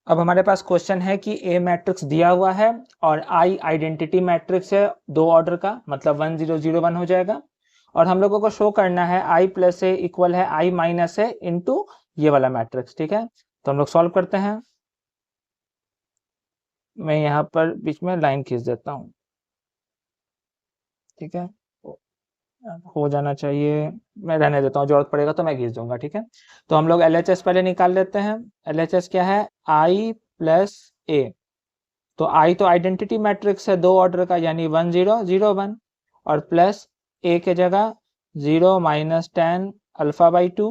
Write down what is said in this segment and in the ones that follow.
अब हमारे पास क्वेश्चन है कि ए मैट्रिक्स दिया हुआ है और आई आइडेंटिटी मैट्रिक्स है 2 ऑर्डर का, मतलब 1 0 0 1 हो जाएगा। और हम लोगों को शो करना है आई प्लस ए इक्वल है आई माइनस ए इंटू ये वाला मैट्रिक्स। ठीक है, तो हम लोग सॉल्व करते हैं। मैं यहाँ पर बीच में लाइन खींच देता हूँ। ठीक है, हो जाना चाहिए, मैं रहने देता हूँ, जरूरत पड़ेगा तो मैं खींच दूंगा। ठीक है, तो हम लोग LHS पहले निकाल लेते हैं। LHS क्या है, आई प्लस ए। तो आई तो आइडेंटिटी मैट्रिक्स है 2 ऑर्डर का, यानी 1 0 0 1, और प्लस ए के जगह 0 minus ten alpha by 2,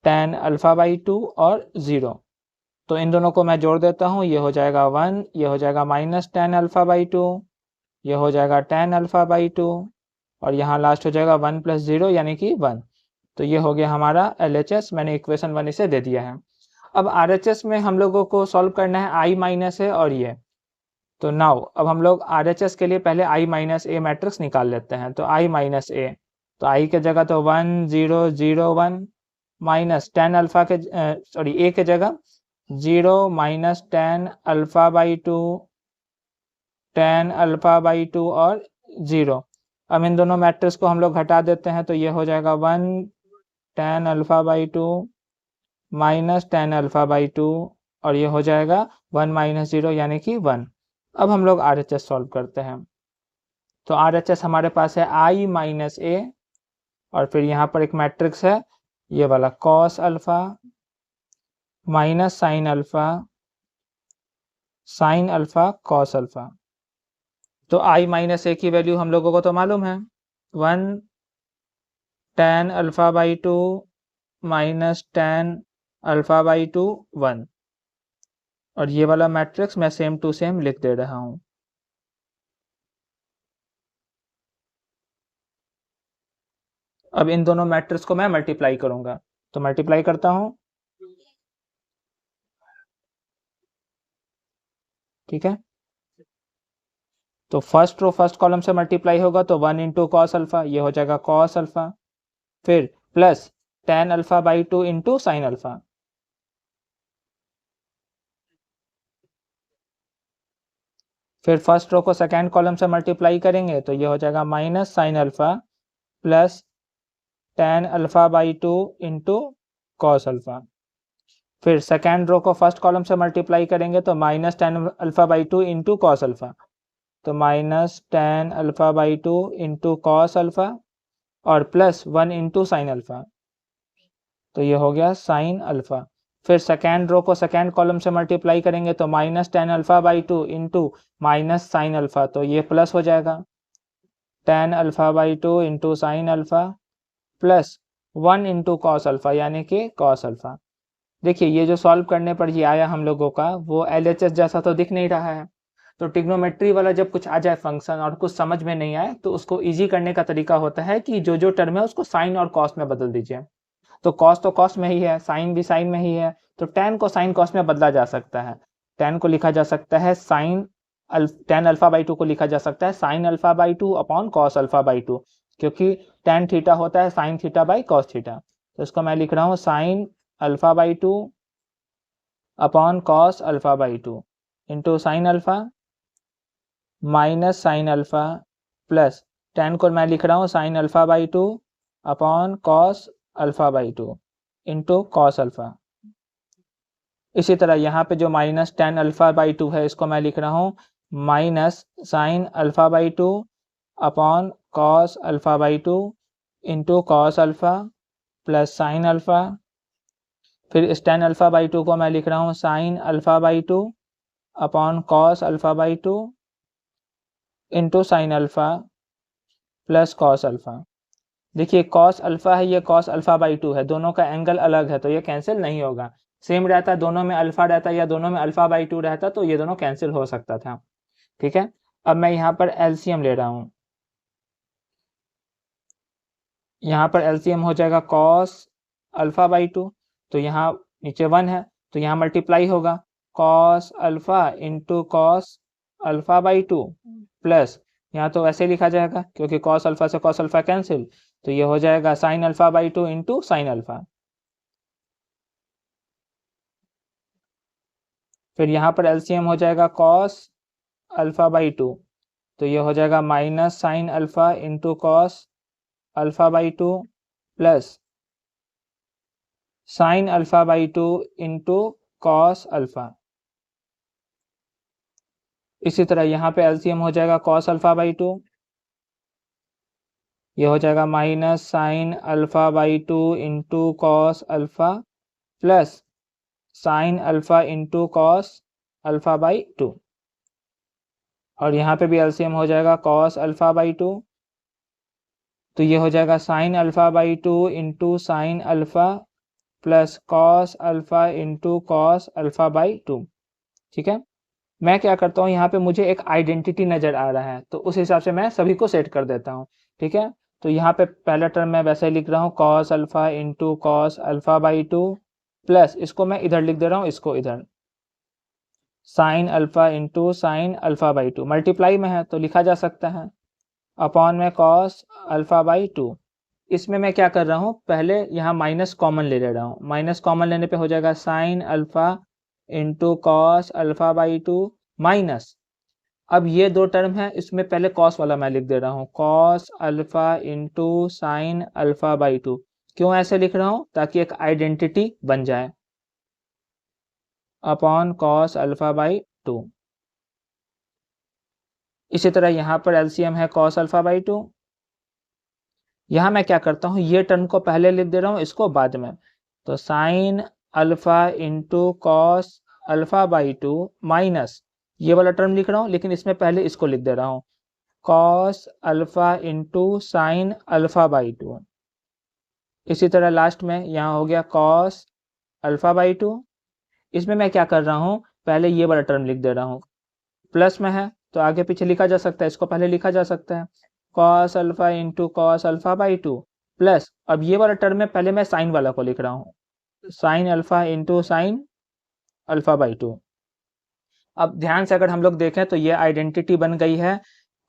ten alpha by 2 और 0। तो इन दोनों को मैं जोड़ देता हूँ, ये हो जाएगा 1, ये हो जाएगा माइनस टेन अल्फा बाई 2, ये हो जाएगा टेन अल्फा बाई 2, और यहाँ लास्ट हो जाएगा 1 प्लस 0 यानी कि 1। तो ये हो गया हमारा LHS, मैंने इक्वेशन 1 इसे दे दिया है। अब RHS में हम लोगों को सॉल्व करना है आई माइनस ए और ये। तो नाउ अब हम लोग RHS के लिए पहले आई माइनस ए मैट्रिक्स निकाल लेते हैं। तो आई माइनस ए, तो आई के जगह तो 1 0 0 1 माइनस टेन अल्फा के सॉरी ए के जगह 0 minus ten alpha by 2, ten alpha by 2 और 0। अब इन दोनों मैट्रिक्स को हम लोग घटा देते हैं, तो ये हो जाएगा 1 ten alpha by 2 minus ten alpha by 2, और ये हो जाएगा 1 माइनस 0 यानी कि 1। अब हम लोग RHS सॉल्व करते हैं। तो RHS हमारे पास है आई माइनस ए, और फिर यहाँ पर एक मैट्रिक्स है ये वाला cos alpha minus sine alpha, sign alpha cos alpha. तो आई माइनस ए की वैल्यू हम लोगों को तो मालूम है, 1 ten alpha by 2 minus ten alpha by 2 1। और ये वाला मैट्रिक्स मैं सेम टू सेम लिख दे रहा हूँ। अब इन दोनों मैट्रिक्स को मैं मल्टीप्लाई करूंगा, तो मल्टीप्लाई करता हूँ। ठीक है, तो फर्स्ट रो फर्स्ट कॉलम से मल्टीप्लाई होगा, तो 1 इंटू कॉस अल्फा, ये हो जाएगा कॉस अल्फा, फिर plus ten alpha by 2 into sine alpha, फिर फर्स्ट रो को सेकेंड कॉलम से मल्टीप्लाई करेंगे, तो ये हो जाएगा minus sine alpha plus ten alpha by 2 into cos alpha, फिर सेकेंड रो को फर्स्ट कॉलम से मल्टीप्लाई करेंगे, तो minus ten alpha by 2 into cos alpha, तो minus ten alpha by 2 into cos alpha, और प्लस 1 इंटू साइन अल्फा, तो ये हो गया साइन अल्फा। फिर सेकेंड रो को सेकेंड कॉलम से मल्टीप्लाई करेंगे, तो minus ten alpha by 2 into minus sine alpha, तो ये प्लस हो जाएगा ten alpha by 2 into sine alpha plus 1 into cos alpha यानी कि कॉस अल्फा। देखिए ये जो सॉल्व करने पर ये आया हम लोगों का, वो LHS जैसा तो दिख नहीं रहा है। तो ट्रिग्नोमेट्री वाला जब कुछ आ जाए फंक्शन और कुछ समझ में नहीं आए, तो उसको इजी करने का तरीका होता है कि जो जो टर्म है उसको साइन और कॉस में बदल दीजिए। तो कॉस तो कॉस में ही है, साइन भी साइन में ही है, तो टेन को साइन कॉस में बदला जा सकता है। टेन को लिखा जा सकता है साइन टेन अल्फा बाई 2 को लिखा जा सकता है sine alpha by 2 upon cos alpha by 2, क्योंकि टेन थीटा होता है sine theta by cos theta. तो इसको मैं लिख रहा हूँ sine alpha by 2 upon cos alpha by 2 into sine alpha minus sine alpha plus ten को मैं लिख रहा हूँ sine alpha by 2 upon cos alpha by 2 into cos alpha. इसी तरह यहाँ पे जो माइनस टेन अल्फा बाई 2 है, इसको मैं लिख रहा हूँ minus sine alpha by 2 upon cos alpha by 2 into cos alpha plus sign alpha. फिर इस टेन अल्फा बाई 2 को मैं लिख रहा हूँ sine alpha by 2 upon cos alpha by 2 into sine alpha plus cos alpha. देखिए कॉस अल्फा है, ये कॉस अल्फा बाई 2 है, दोनों का एंगल अलग है, तो ये कैंसिल नहीं होगा। सेम रहता, दोनों में अल्फा रहता या दोनों में अल्फा बाई 2 रहता, तो ये दोनों कैंसिल हो सकता था। ठीक है, अब मैं यहाँ पर LCM ले रहा हूँ। यहाँ पर LCM हो जाएगा कॉस अल्फा बाई 2, तो यहाँ नीचे 1 है, तो यहाँ मल्टीप्लाई होगा cos alpha into cos alpha by 2 plus, यहाँ तो ऐसे लिखा जाएगा क्योंकि कॉस अल्फा से कॉस अल्फा कैंसिल, तो ये हो जाएगा sine alpha by 2 into sine alpha. फिर यहाँ पर एलसीएम हो जाएगा कॉस अल्फा बाई 2, तो ये हो जाएगा minus sine alpha into cos alpha by 2 plus sine alpha by 2 into cos alpha. इसी तरह यहाँ पे एलसीएम हो जाएगा कॉस अल्फा बाई 2, ये हो जाएगा minus sine alpha by 2 into cos alpha plus sine alpha into cos alpha by 2, और यहाँ पे भी एलसीएम हो जाएगा कॉस अल्फा बाई 2, तो ये हो जाएगा sine alpha by 2 into sine alpha plus cos alpha into cos alpha by 2। ठीक है, मैं क्या करता हूँ, यहाँ पे मुझे एक आइडेंटिटी नज़र आ रहा है तो उस हिसाब से मैं सभी को सेट कर देता हूँ। ठीक है, तो यहाँ पे पहला टर्म मैं वैसे लिख रहा हूँ cos alpha into cos alpha by 2 plus इसको मैं इधर लिख दे रहा हूँ, इसको इधर sine alpha into sine alpha by 2 multiply में है तो लिखा जा सकता है अपॉन में कॉस अल्फा बाई 2। इसमें मैं क्या कर रहा हूँ, पहले यहाँ माइनस कॉमन ले रहा हूँ, माइनस कॉमन लेने पे हो जाएगा sine alpha into cos alpha by 2 minus, अब ये दो टर्म है इसमें पहले कॉस वाला मैं लिख दे रहा हूँ cos alpha into sine alpha by 2। क्यों ऐसे लिख रहा हूँ, ताकि एक आइडेंटिटी बन जाए अपॉन कॉस अल्फा बाई 2। इसी तरह यहाँ पर एलसीएम है कॉस अल्फा बाई 2, यहाँ मैं क्या करता हूँ, ये टर्म को पहले लिख दे रहा हूँ, इसको बाद में, तो sine alpha into cos alpha by 2 minus ये वाला टर्म लिख रहा हूँ लेकिन इसमें पहले इसको लिख दे रहा हूँ cos alpha into sine alpha by 2। इसी तरह लास्ट में यहाँ हो गया कॉस अल्फा बाई 2, इसमें मैं क्या कर रहा हूँ, पहले ये वाला टर्म लिख दे रहा हूँ, प्लस में है तो आगे पीछे लिखा जा सकता है, इसको पहले लिखा जा सकता है cos alpha into cos alpha by 2 plus, अब ये वाला टर्म में पहले मैं साइन वाला को लिख रहा हूँ sine alpha into sine alpha by 2। अब ध्यान से अगर हम लोग देखें तो ये आइडेंटिटी बन गई है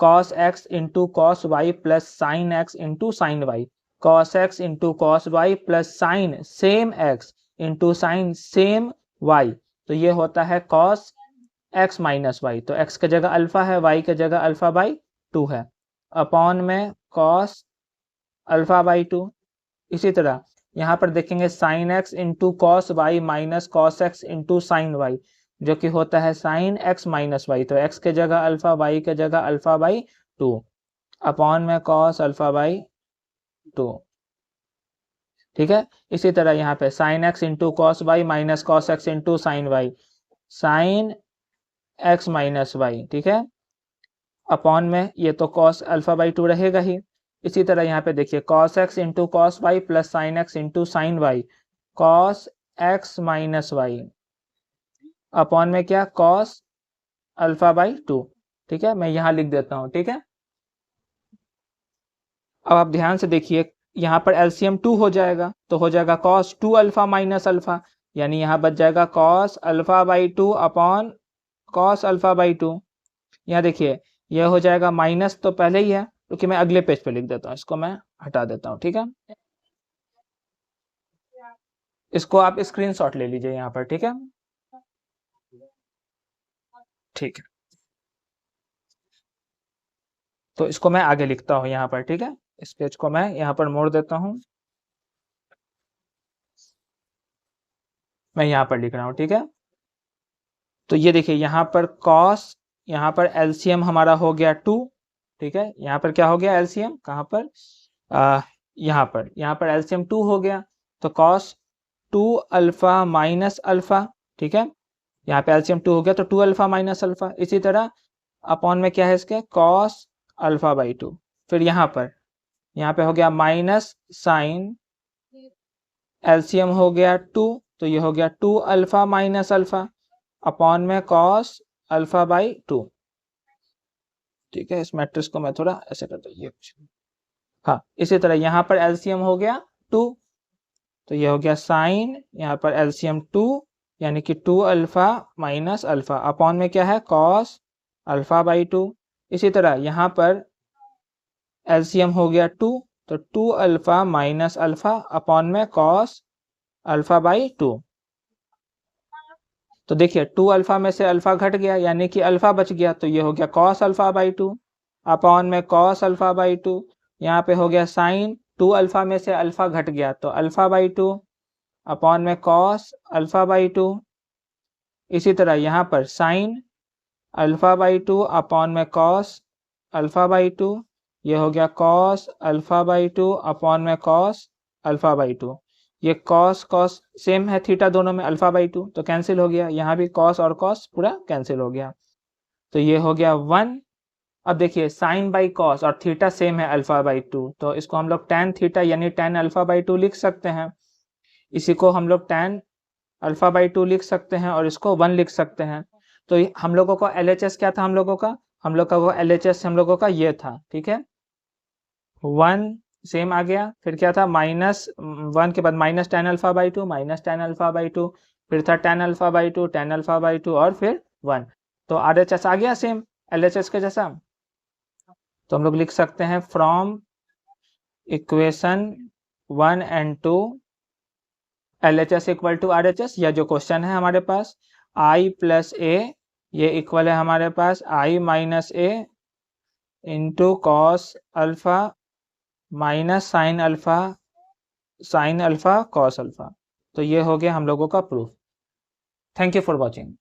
cos x into cos y plus sine x into sine y, cos x into cos y plus sine same x into sine same y, तो ये होता है कॉस एक्स माइनस वाई, तो एक्स की जगह अल्फा है, वाई की जगह अल्फा बाई 2 है, अपॉन में कॉस अल्फा बाई 2। इसी तरह यहाँ पर देखेंगे sine x into cos y minus cos x into sine y, जो कि होता है साइन एक्स माइनस वाई, तो एक्स के जगह अल्फा, वाई के जगह अल्फा बाई 2, अपॉन में कॉस अल्फा बाई 2। ठीक है, इसी तरह यहाँ पे sine x into cos y minus cos x into sine y, sine x minus y, ठीक है, अपॉन में ये तो कॉस अल्फा बाई 2 रहेगा ही। इसी तरह यहाँ पे देखिए cos x into cos y plus sine x into sine y, cos x minus y, upon में क्या कॉस अल्फा बाई 2। ठीक है, मैं यहाँ लिख देता हूँ। ठीक है, अब आप ध्यान से देखिए यहाँ पर एलसीएम 2 हो जाएगा तो हो जाएगा कॉस 2 अल्फा माइनस अल्फा, यानी यहाँ बच जाएगा cos alpha by 2 upon cos alpha by 2। यहाँ देखिए यह हो जाएगा माइनस तो पहले ही है क्योंकि मैं अगले पेज पे लिख देता हूँ, इसको मैं हटा देता हूँ। ठीक है, इसको आप स्क्रीनशॉट ले लीजिए यहाँ पर। ठीक है, ठीक है, तो इसको मैं आगे लिखता हूँ यहाँ पर। ठीक है, इस पेज को मैं यहाँ पर मोड़ देता हूँ, मैं यहाँ पर लिख रहा हूँ। ठीक है, तो ये देखिए यहाँ पर कॉस, यहाँ पर एलसीएम हमारा हो गया 2। ठीक है, यहाँ पर क्या हो गया एलसीएम, कहाँ पर, यहाँ पर एलसीएम 2 हो गया, तो कॉस 2 अल्फा माइनस अल्फा। ठीक है, यहाँ पे एलसीएम 2 हो गया तो 2 अल्फा माइनस अल्फा। इसी तरह अपॉन में क्या है इसके कॉस अल्फा बाई 2, फिर यहाँ पे हो गया माइनस साइन, एलसीएम हो गया 2 तो ये हो गया 2 अल्फा माइनस अल्फा अपॉन में कॉस अल्फा बाई 2। ठीक है, इस मैट्रिक्स को मैं थोड़ा ऐसे कर दूँ, हाँ, इसी तरह यहाँ पर एलसीएम हो गया 2 तो ये हो गया साइन, यहाँ पर एलसीएम 2 यानी कि 2 अल्फा माइनस अल्फा अपॉन में क्या है कॉस अल्फा बाई 2। इसी तरह यहाँ पर एलसीएम हो गया 2 तो 2 अल्फा माइनस अल्फा अपॉन में कॉस अल्फा बाई 2। तो देखिए 2 अल्फा में से अल्फा घट गया यानी कि अल्फा बच गया, तो ये हो गया कॉस अल्फा बाई 2 अपॉन में कॉस अल्फा बाई 2। यहाँ पे हो गया साइन 2 अल्फा में से अल्फा घट गया तो अल्फा बाई 2 अपॉन में कॉस अल्फा बाई 2। इसी तरह यहाँ पर साइन अल्फा बाई 2 अपॉन में कॉस अल्फा बाई 2, ये हो गया कॉस अल्फा बाई 2 अपॉन में कॉस अल्फा बाई 2। ये कॉस कॉस सेम है थीटा दोनों में, अल्फा बाई 2 तो कैंसिल हो गया, यहाँ भी कॉस और कॉस पूरा कैंसिल हो गया, तो ये हो गया 1। अब देखिए साइन बाई कॉस और थीटा सेम है अल्फा बाई 2, तो इसको हम लोग tan थीटा यानी tan अल्फा बाई 2 लिख सकते हैं। इसी को हम लोग tan अल्फा बाई 2 लिख सकते हैं और इसको 1 लिख सकते हैं। तो हम लोगों का LHS क्या था, हम लोगों का वो LHS हम लोगों का ये था, ठीक है। 1 सेम आ गया, फिर क्या था -1 के बाद minus tan alpha by 2 minus tan alpha by 2, फिर था tan alpha by 2 tan alpha by 2 और फिर 1। तो RHS आ गया सेम LHS के जैसा। तो हम लोग लिख सकते हैं from equation 1 and 2 LHS equal to RHS, या जो क्वेश्चन है हमारे पास I प्लस A ये इक्वल है हमारे पास I minus A into cos alpha minus sine alpha cos alpha. तो ये हो गया हम लोगों का proof. Thank you for watching.